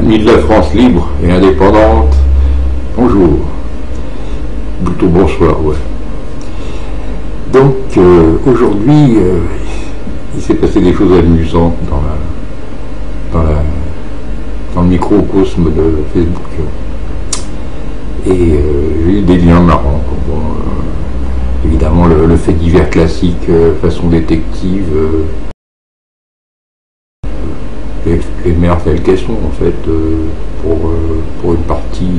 Amis de la France libre et indépendante, bonjour. Plutôt bonsoir, ouais. Donc, aujourd'hui, il s'est passé des choses amusantes dans le microcosme de Facebook. Et j'ai eu des liens marrants. Bon, évidemment, le fait divers classique, façon détective, les mères telles qu'elles sont, en fait, pour une partie,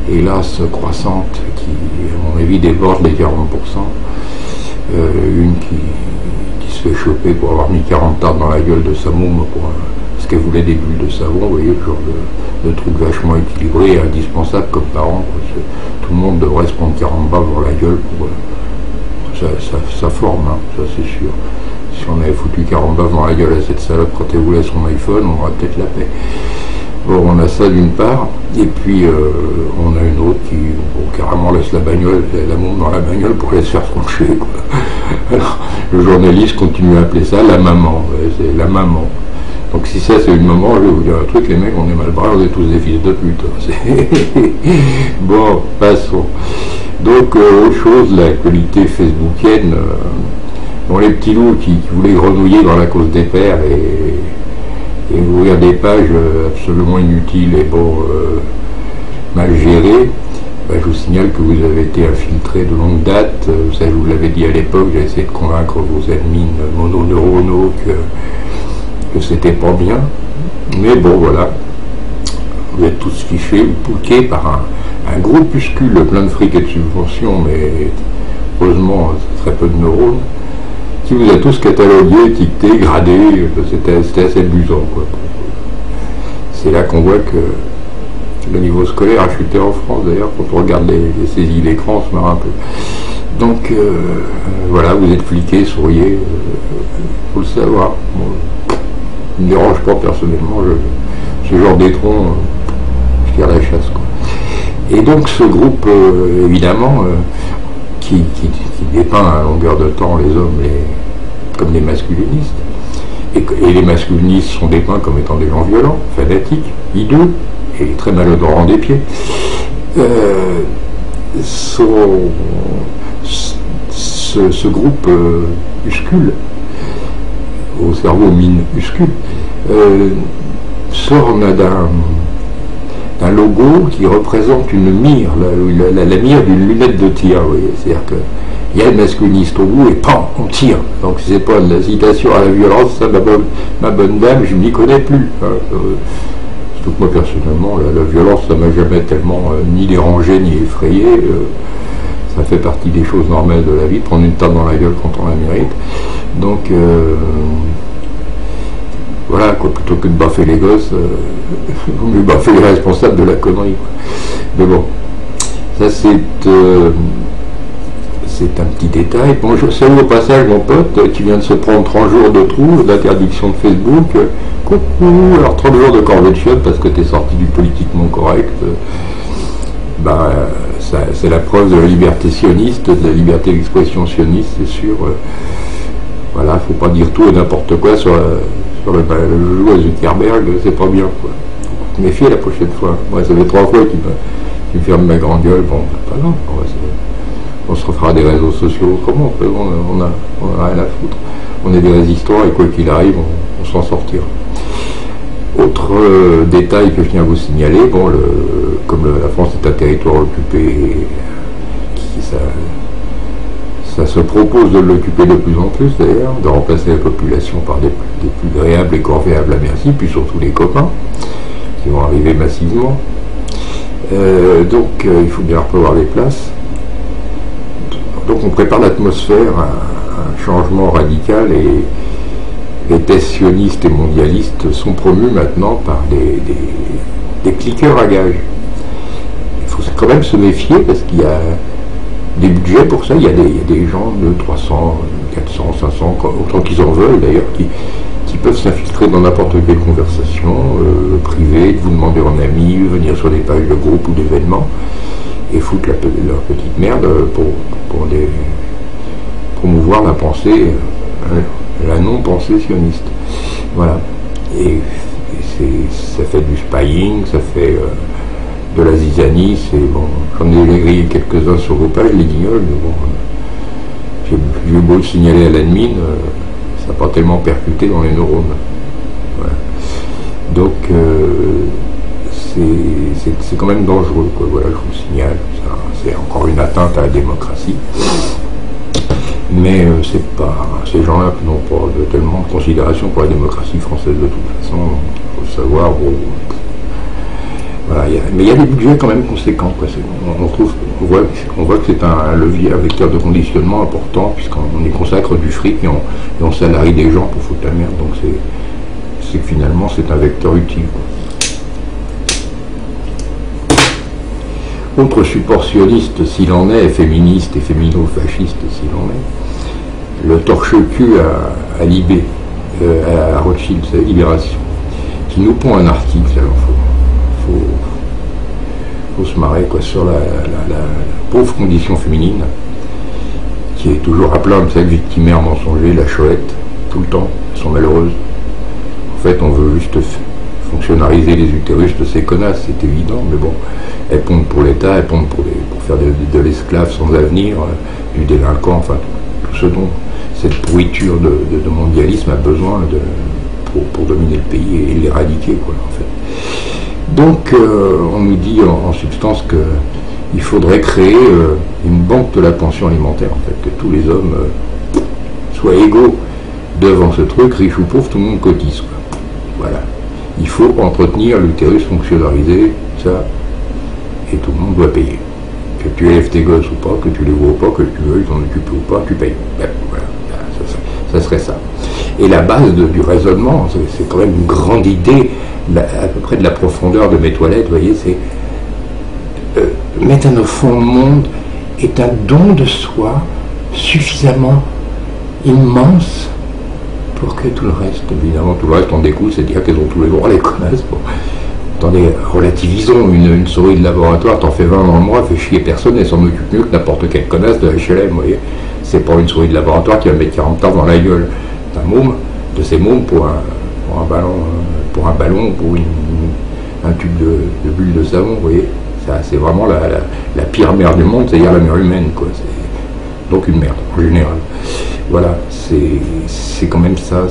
hélas, croissante, qui, à mon avis, déborde les 40%. Une qui se fait choper pour avoir mis 40 tartes dans la gueule de sa môme parce qu'elle voulait des bulles de savon, vous voyez, le genre de truc vachement équilibré et indispensable comme parent. Tout le monde devrait se prendre 40 balles dans la gueule pour ça forme, hein, ça c'est sûr. Si on avait foutu 40 balles dans la gueule à cette salope quand elle voulait son iPhone, on aurait peut-être la paix. Bon, on a ça d'une part, et puis on a une autre qui carrément laisse la môme dans la bagnole pour laisser faire trancher, quoi. Alors, le journaliste continue à appeler ça la maman, c'est la maman. Donc si ça c'est une maman, je vais vous dire un truc, les mecs, on est mal bras, on est tous des fils de pute. Bon, passons. Donc, autre chose, l'actualité facebookienne, bon, les petits loups qui voulaient grenouiller dans la cause des pères et ouvrir des pages absolument inutiles et bon, mal gérées, ben, je vous signale que vous avez été infiltré de longue date. Ça, je vous l'avais dit à l'époque, j'ai essayé de convaincre vos admins mononeuronaux que c'était pas bien. Mais bon, voilà, vous êtes tous fichés ou pouqués par un groupuscule plein de fric et de subventions, mais heureusement très peu de neurones, qui vous a tous catalogué, étiqueté, gradé. C'était assez amusant, quoi. C'est là qu'on voit que le niveau scolaire a chuté en France, d'ailleurs, quand on regarde les saisies d'écran, on se marre un peu. Donc, voilà, vous êtes fliqués, souriez, faut le savoir. Bon, ça ne me dérange pas personnellement, ce genre d'étron, je tire la chasse, quoi. Et donc, ce groupe, évidemment, qui dépeint à longueur de temps les hommes comme des masculinistes. Et les masculinistes sont dépeints comme étant des gens violents, fanatiques, hideux et très malodorants des pieds. Ce groupe uscule, au cerveau minuscule, sort d'un logo qui représente une mire, la mire d'une lunette de tir, vous voyez. C'est-à-dire qu'il y a le masculiniste au bout et pan, on tire. Donc c'est pas de la citation à la violence, ça, ma bonne dame, je m'y connais plus. Hein. Surtout que moi personnellement, la violence, ça m'a jamais tellement ni dérangé ni effrayé. Ça fait partie des choses normales de la vie, prendre une tarte dans la gueule quand on la mérite. Donc voilà, quoi, plutôt que de baffer les gosses, vaut mieux baffer les responsables de la connerie, quoi. Mais bon, ça c'est un petit détail. Bon, je salue au passage mon pote qui vient de se prendre 30 jours de trou d'interdiction de Facebook. Coucou, alors 30 jours de corvée de chiottes parce que tu es sorti du politiquement correct. Ben, c'est la preuve de la liberté sioniste, de la liberté d'expression sioniste, c'est sûr. Voilà, faut pas dire tout et n'importe quoi sur le jeu à Zuckerberg, c'est pas bien, quoi. Faut te méfier la prochaine fois. Moi, ça fait 3 fois qu'il me ferme ma grande gueule. Bon, pas grave, on se refera des réseaux sociaux autrement. On a rien à foutre. On est des résistants et quoi qu'il arrive, on s'en sortira. Autre détail que je tiens à vous signaler, bon, comme la France est un territoire occupé, ça se propose de l'occuper de plus en plus d'ailleurs, de remplacer la population par des plus agréables et corvéables à merci, puis surtout les copains, qui vont arriver massivement. Donc il faut bien prévoir des places. Donc on prépare l'atmosphère à un changement radical et les thèses sionistes et mondialistes sont promues maintenant par des cliqueurs à gages. Il faut quand même se méfier parce qu'il y a des budgets pour ça, il y a des gens de 300, 400, 500, autant qu'ils en veulent d'ailleurs, qui peuvent s'infiltrer dans n'importe quelle conversation privée, vous demander en ami, venir sur des pages de groupe ou d'événements et foutre leur petite merde pour promouvoir la pensée, la non-pensée sioniste. Voilà. Et ça fait du spying, ça fait de la zizanie, bon, j'en ai grillé quelques-uns sur vos pages, les guignols, mais bon, j'ai beau le signaler à l'admin, ça n'a pas tellement percuté dans les neurones. Voilà. Donc c'est quand même dangereux, quoi. Voilà, je vous le signale, c'est encore une atteinte à la démocratie. Mais c'est pas, ces gens-là n'ont pas tellement de considération pour la démocratie française de toute façon, il faut savoir. Bon, voilà, mais il y a des budgets quand même conséquents, quoi. On voit que c'est un levier, un vecteur de conditionnement important, puisqu'on y consacre du fric et on salarie des gens pour foutre la merde. Donc c'est que finalement c'est un vecteur utile, quoi. Autre support sioniste s'il en est, féministe et fémino-fasciste s'il en est, le torche-cul à Libé, à Rothschild, c'est Libération, qui nous pond un article, alors faut se marrer, quoi, sur la pauvre condition féminine, qui est toujours à plaindre, cette victimaire mensongère, la Choëtte, tout le temps, elles sont malheureuses. En fait, on veut juste fonctionnariser les utérus de ces connasses, c'est évident, mais bon, elles pondent pour l'État, elles pondent pour faire de l'esclave sans avenir, du délinquant, enfin tout ce dont cette pourriture de mondialisme a besoin pour dominer le pays et l'éradiquer, quoi, en fait. Donc on nous dit en substance qu'il faudrait créer une banque de la pension alimentaire, en fait, que tous les hommes soient égaux devant ce truc, riche ou pauvre, tout le monde cotise, quoi. Voilà. Il faut entretenir l'utérus fonctionnalisé, ça, et tout le monde doit payer. Que tu élèves tes gosses ou pas, que tu les vois ou pas, que tu veux t'en occuper ou pas, tu payes. Ben, voilà, ça serait ça. Et la base du raisonnement, c'est quand même une grande idée, à peu près de la profondeur de mes toilettes, vous voyez, c'est mettre un enfant au monde est un don de soi suffisamment immense pour que tout le reste, évidemment, tout le reste on découle, c'est dire qu'elles ont tous les droits, les connasses. Bon. Attendez, relativisons, une souris de laboratoire, t'en fais 20 dans le mois, fait chier personne, elle s'en occupe mieux que n'importe quelle connasse de HLM, vous voyez. C'est pas une souris de laboratoire qui va mettre 40 ans dans la gueule d'un môme, de ces mômes pour un ballon, pour un tube de bulle de savon, vous voyez. Ça, c'est vraiment la pire merde du monde, c'est-à-dire la mère humaine, quoi. Donc une merde, en général. Voilà, c'est quand même ça.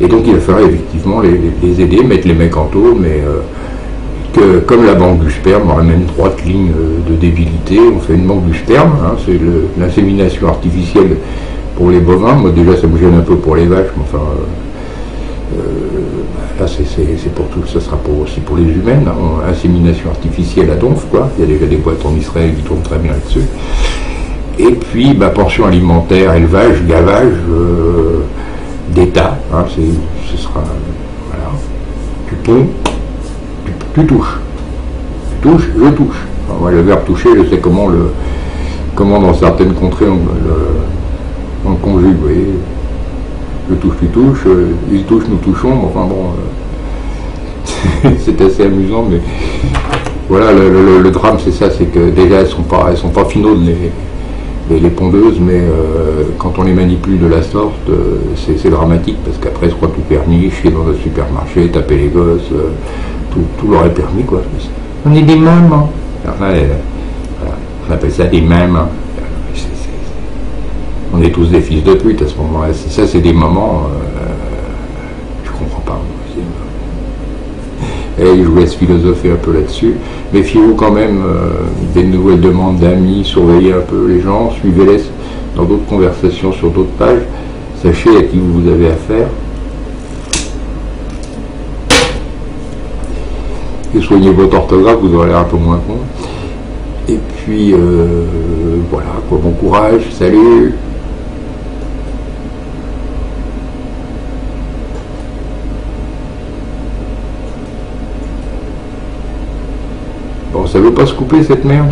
Et donc il va falloir effectivement les aider, mettre les mecs en taux, mais que comme la banque du sperme, dans la même droite ligne de débilité, on fait une banque du sperme, hein, c'est l'insémination artificielle pour les bovins. Moi déjà ça me gêne un peu pour les vaches, mais enfin là c'est pour tout, ça sera aussi pour les humaines, hein, insémination artificielle à donf, quoi. Il y a déjà des boîtes en Israël qui tournent très bien là-dessus. Et puis pension alimentaire, élevage, gavage d'État, hein, ce sera, voilà, tu ponds, tu touches, je touche. Enfin, moi, le verbe toucher, je sais comment dans certaines contrées on le conjugue, vous voyez. Je touche, tu touches, il touche, nous touchons, enfin bon, c'est assez amusant, mais voilà, le drame c'est ça, c'est que déjà elles sont pas finaudes les pondeuses, mais quand on les manipule de la sorte, c'est dramatique, parce qu'après, elles se croient tout permis, chier dans un supermarché, taper les gosses, tout leur est permis, quoi. On est des mamans. Enfin, voilà, on appelle ça des mamans. On est tous des fils de pute à ce moment-là. Ça, c'est des mamans, je comprends pas. Et je vous laisse philosopher un peu là-dessus. Méfiez-vous quand même des nouvelles demandes d'amis, surveillez un peu les gens, suivez-les dans d'autres conversations sur d'autres pages, sachez à qui vous avez affaire. Et soignez votre orthographe, vous aurez l'air un peu moins con. Et puis, voilà, quoi, bon courage, salut. Bon, ça veut pas se couper cette merde?